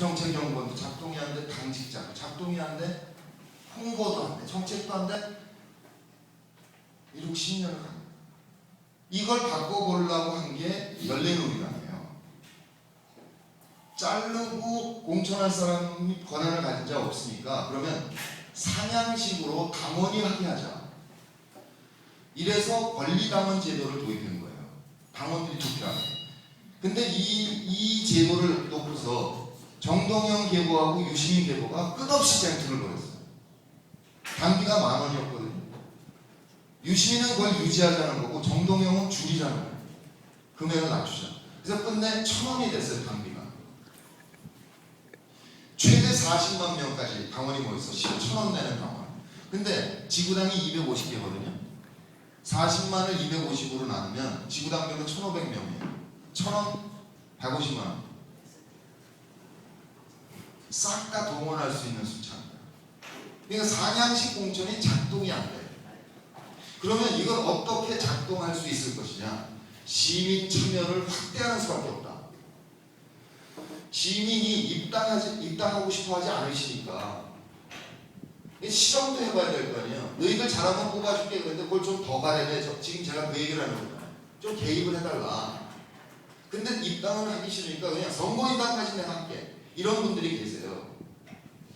민주정책연구원도 작동이 안 돼, 당직자 작동이 안 돼, 홍보도 안 돼, 정책도 안 돼. 60년을 간 거야. 이걸 바꿔보려고 한 게 연례놀이라네요. 자르고 공천할 사람이 권한을 가진 자 없으니까 그러면 상향식으로 당원이 하게 하자. 이래서 권리당원 제도를 도입한 거예요. 당원들이 투표하게. 근데 이 제도를 놓고서 정동영 계보하고 유시민 계보가 끝없이 쟁투를 벌였어요. 당비가 10,000원이었거든요. 유시민은 그걸 유지하자는 거고 정동영은 줄이자는 거예요. 금액을 낮추자. 그래서 끝내 1,000원이 됐어요. 당비가. 최대 40만 명까지 당원이 모여서 1,000원 내는 당원. 근데 지구당이 250개거든요. 40만을 250으로 나누면 지구당별로 1,500명이에요. 1,000원 150만 원. 싹 다 동원할 수 있는 숫자입니다. 그러니까 상향식 공천이 작동이 안 돼요. 그러면 이걸 어떻게 작동할 수 있을 것이냐? 시민 참여를 확대하는 수밖에 없다. 시민이 입당하고 싶어 하지 않으시니까 실험도 해봐야 될 거 아니에요. 너희들 잘하면 뽑아줄게. 그런데 그걸 좀 더 가려면 지금 제가 그 얘기를 하는 거잖아요. 좀 개입을 해달라. 근데 입당을 하기 싫으니까 그냥 선거인단까지 내가 할게. 이런 분들이 계세요.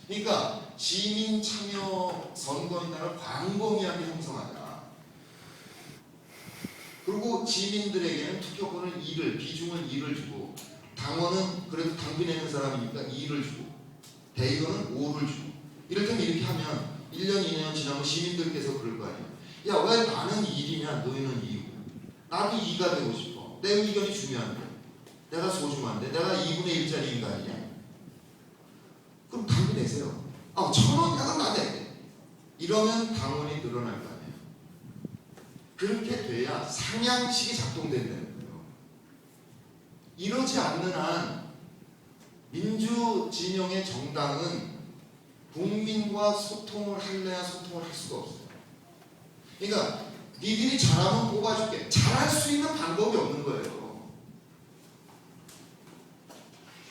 그러니까 시민 참여 선거인단을 광범위하게 형성하자. 그리고 시민들에게는 투표권을 비중을 2를 주고, 당원은 그래도 당비 내는 사람이니까 2를 주고, 대의원은 5를 주고. 이를테면 이렇게 하면 1년 2년 지나면 시민들께서 그럴 거 아니에요. 야, 왜 나는 1이냐 너희는 2고. 나도 2가 되고 싶어. 내 의견이 중요한데, 내가 소중한데, 내가 2분의 1짜리 인간이냐. 그럼 당비 내세요. 1,000원 내가 나대. 이러면 당원이 늘어날 거 아니에요. 그렇게 돼야 상향식이 작동된다는 거예요. 이러지 않는 한 민주 진영의 정당은 국민과 소통을 할래야 소통을 할 수가 없어요. 그러니까 니들이 잘하면 뽑아줄게. 잘할 수 있는 방법이 없는 거예요.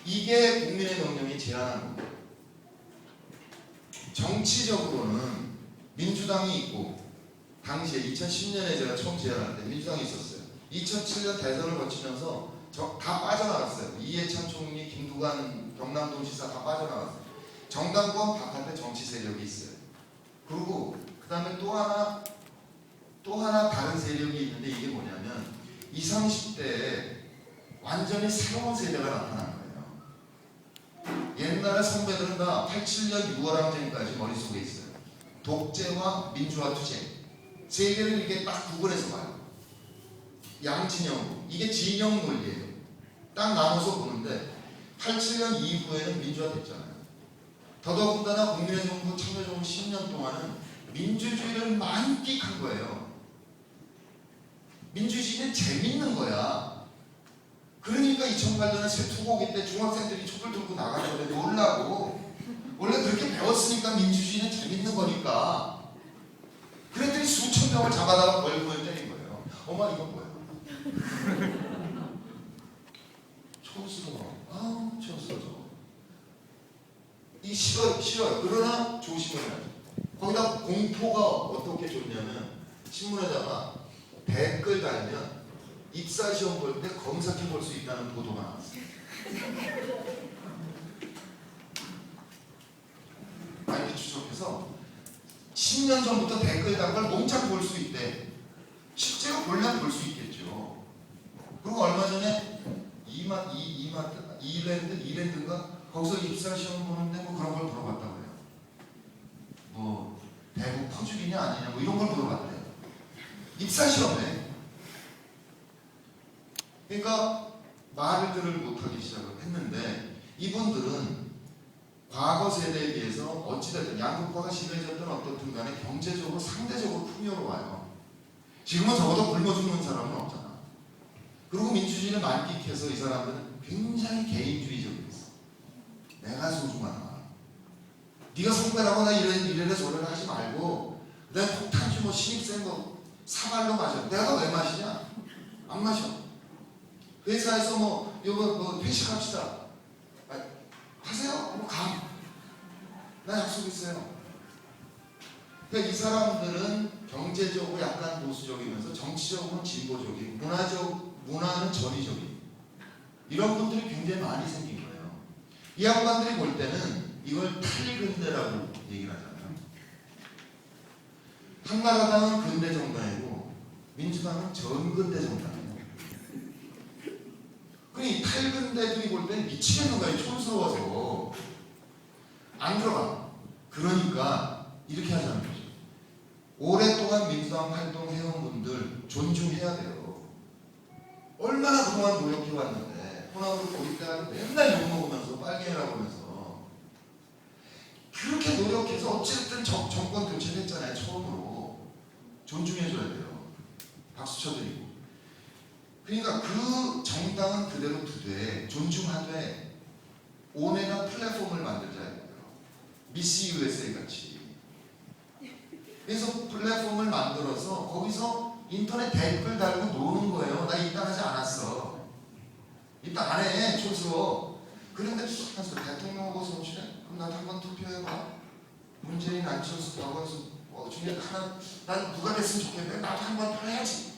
이게 국민의 명령이 제안하는 겁니다. 정치적으로는 민주당이 있고, 당시에 2010년에 제가 처음 제안할 때 민주당이 있었어요. 2007년 대선을 거치면서 다 빠져나갔어요. 이해찬 총리, 김두관 경남도지사 다 빠져나갔어요. 정당권 바깥에 정치 세력이 있어요. 그리고 그 다음에 또 하나 다른 세력이 있는데, 이게 뭐냐면 20, 30대에 완전히 새로운 세대가 나타난 거예요. 옛날에 선배들은 다 87년 6월 항쟁까지 머릿속에 있어요. 독재와 민주화 투쟁. 세 개를 이렇게 딱 구분해서 봐요. 양진영, 이게 진영 논리예요. 딱 나눠서 보는데 87년 이후에는 민주화 됐잖아요. 더더군다나 국민의 정부 참여정부 10년 동안은 민주주의를 만끽한 거예요. 민주주의는 재밌는 거야. 그러니까 2008년에 세투고기 때 중학생들이 촛불 들고 나가는데 놀라고. 원래 그렇게 배웠으니까 민주주의는 재밌는 거니까. 그랬더니 수천 명을 잡아다가 벌금을 때린 거예요. 엄마 이건 뭐야? 촌스러워. 촌스러워. 이 싫어요. 그러나 조심을 해야죠. 거기다 공포가 어떻게 좋냐면, 신문에다가 댓글 달면 입사시험 볼 때 검색해 볼 수 있다는 보도가 나왔어요. 많이 추적해서 10년 전부터 댓글 단 걸 몽창 볼 수 있대. 실제로 보려면 볼 수 있겠죠. 그리고 얼마 전에 이랜드인가 거기서 입사시험 보는데 뭐 그런 걸 물어봤다고 해요. 뭐 대구 퍼즐이냐 아니냐 뭐 이런 걸 물어봤대요. 입사시험에. 그러니까 말들을 못하기 시작을 했는데, 이분들은 과거 세대에 비해서 어찌됐든 양극화가 심해졌든 어떻든 간에 경제적으로 상대적으로 풍요로워요. 지금은 적어도 굶어 죽는 사람은 없잖아. 그리고 민주주의를 만끽해서 이 사람들은 굉장히 개인주의적이었어. 내가 소중하다. 네가 선배라고 나 이래라 저래라 하지 말고, 내가 폭탄주 뭐 신입생 뭐 사발로 마셔. 내가 왜 마시냐? 안 마셔. 회사에서 뭐 이거 뭐 회식합시다. 하세요. 나 약속했어요. 그러니까 이 사람들은 경제적으로 약간 보수적이면서 정치적으로는 진보적인, 문화는 전위적인 이런 분들이 굉장히 많이 생긴 거예요. 이 양반들이 볼 때는 이걸 탈근대라고 얘기를 하잖아요. 한나라당은 근대 정당이고 민주당은 전근대 정당이에요. 그러니 탈근대들이 볼 때는 미치겠는 거예요. 촌스러워서 안 들어가. 그러니까 이렇게 하자는 거죠. 오랫동안 민주당 활동해온 분들 존중해야 돼요. 얼마나 그동안 노력해왔는데 호남으로 고립돼가지고 맨날 욕먹으면서 빨갱이라고 하면서 그렇게 노력해서 어쨌든 정권 교체했잖아요. 처음으로 존중해줘야 돼요. 박수 쳐드리고. 그러니까 그 정당은 그대로 두되 존중하되 온에다 플랫폼을 만들자 이거예요. 미스 USA 같이. 그래서 플랫폼을 만들어서 거기서 인터넷 댓글 달고 노는 거예요. 나 입당하지 않았어. 입당 안 해. 촌스러워. 그런데 대통령 후보 선출해? 그럼 나도 한번 투표해봐. 문재인 안철수 박원순 중에 하나 난 누가 됐으면 좋겠는데 나도 한번 해야지.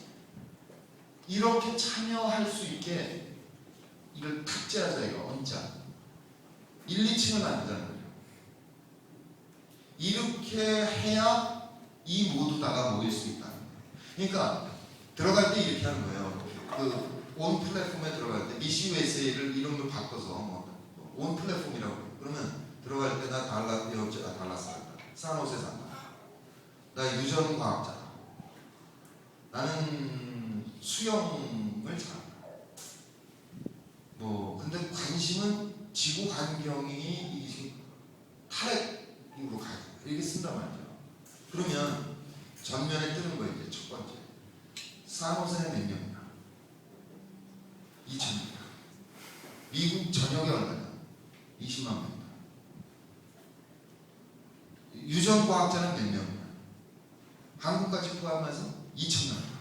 이렇게 참여할 수 있게 이걸 탑재하자 이거 언자 1, 2층을 만들자는 거예요. 이렇게 해야 이 모두 다가 모일 수 있다. 그러니까 들어갈 때 이렇게 하는 거예요. 그 온 플랫폼에 들어갈 때 미시 USA를 이름을 바꿔서 온 플랫폼이라고 해요. 그러면 들어갈 때 나 달라스 간다. 산호세 산다. 나 유전 과학자다. 나는 수영을 잘한다. 근데 관심은 지구 환경이 탈핵으로 가야 된다. 이렇게 쓴단 말이죠. 그러면 전면에 뜨는 거예요. 이제 첫 번째. 산호세는 몇 명이나? 2,000명. 미국 전역에 얼마냐? 20만 명이다. 유전과학자는 몇 명이냐? 한국까지 포함해서 2,000명이다.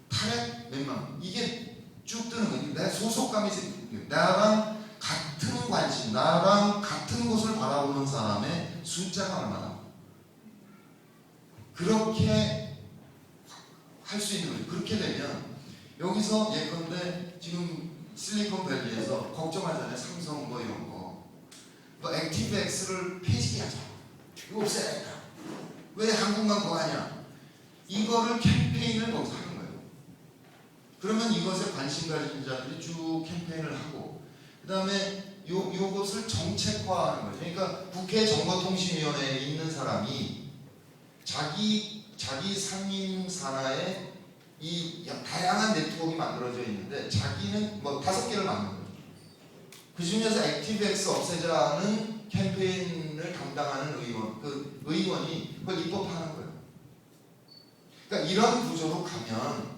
탈핵 몇만 명. 이게 쭉 뜨는 거예요. 내 소속감이 생기는 거예요. 나랑 같은 관심, 나랑 같은 곳을 바라보는 사람의 숫자가 얼마나? 그렇게 할 수 있는 거예요. 그렇게 되면 여기서 예컨대 지금 실리콘밸리에서 걱정하잖아요. 삼성 이런 거. 액티브엑스를 폐지하자. 이거 없애야겠다. 왜 한국만 그거 하냐? 이거를 캠페인을 거기서 하는 거예요. 그러면 이것에 관심 가진 자들이 쭉 캠페인을 하고 그 다음에 요것을 정책화하는 거죠. 그러니까 국회 정보통신위원회에 있는 사람이 자기 상임 산하에 이 다양한 네트워크가 만들어져 있는데 자기는 5개를 만든 거예요. 그 중에서 액티브엑스 없애자는 캠페인을 담당하는 의원이 그걸 입법하는 거예요. 그러니까 이런 구조로 가면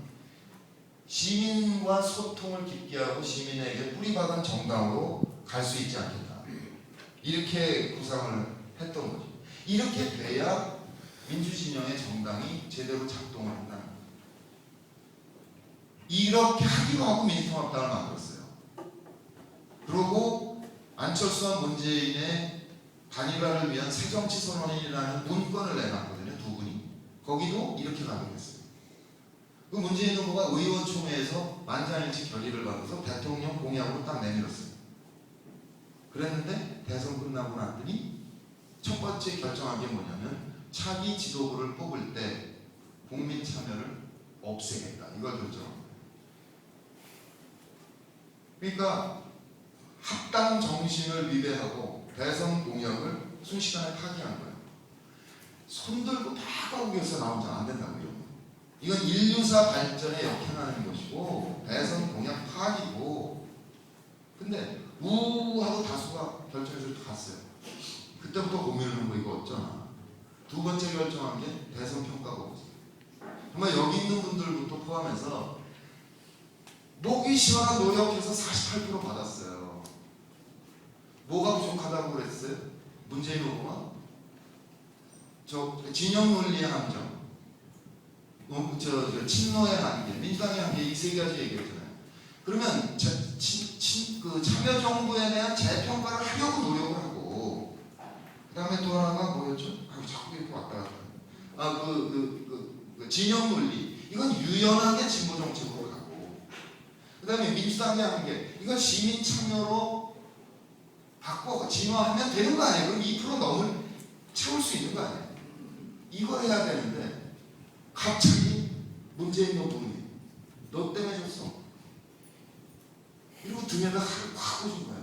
시민과 소통을 깊게 하고 시민에게 뿌리박은 정당으로 갈 수 있지 않겠다. 이렇게 구상을 했던 거죠. 이렇게 돼야 민주진영의 정당이 제대로 작동을 한다는 거예요. 이렇게 하기로 하고 민주통합당을 만들었어요. 그리고 안철수와 문재인의 단일화를 위한 새정치선언이라는 문건을 내놨거든요. 두 분이. 거기도 이렇게 가기로 했어요. 그 문재인 후보가 의원총회에서 만장일치 결의를 받아서 대통령 공약으로 딱 내밀었어요. 그랬는데 대선 끝나고 났더니 첫 번째 결정한 게 뭐냐면 차기 지도부를 뽑을 때 국민 참여를 없애겠다. 이걸 결정한 거예요. 그러니까 합당 정신을 위배하고 대선 공약을 순식간에 파기한 거예요. 손들고 다 가국에서 나오지 안 된다고 이런 거. 이건 인류사 발전에 역행하는 것이고 대선 공약 파기고. 근데 우하고 다수가 결정해서 갔어요. 그때부터 고민을 한 거 이거 어쩌나. 두 번째 결정한 게 대선 평가가 없어요. 정말 여기 있는 분들부터 포함해서 목이 시원한 노력해서 48% 받았어요. 뭐가 부족하다고 그랬어요? 문재인 후보가 진영 논리의 함정, 친노의 한계, 민주당의 한계 이 세 가지 얘기했잖아요. 그러면 그 참여 정부에 대한 재평가를 하려고 노력을 하고, 진영 논리 이건 유연하게 진보 정책으로 가고, 그다음에 민주당이 하는 게 이건 시민 참여로 바꿔 진화하면 되는 거 아니에요? 그럼 2% 넘을 채울 수 있는 거 아니에요? 이걸 해야 되는데 갑자기 문재인 정부는 너 때문에 졌어. 이러고 등에다 칼을 팍 꽂은 거야.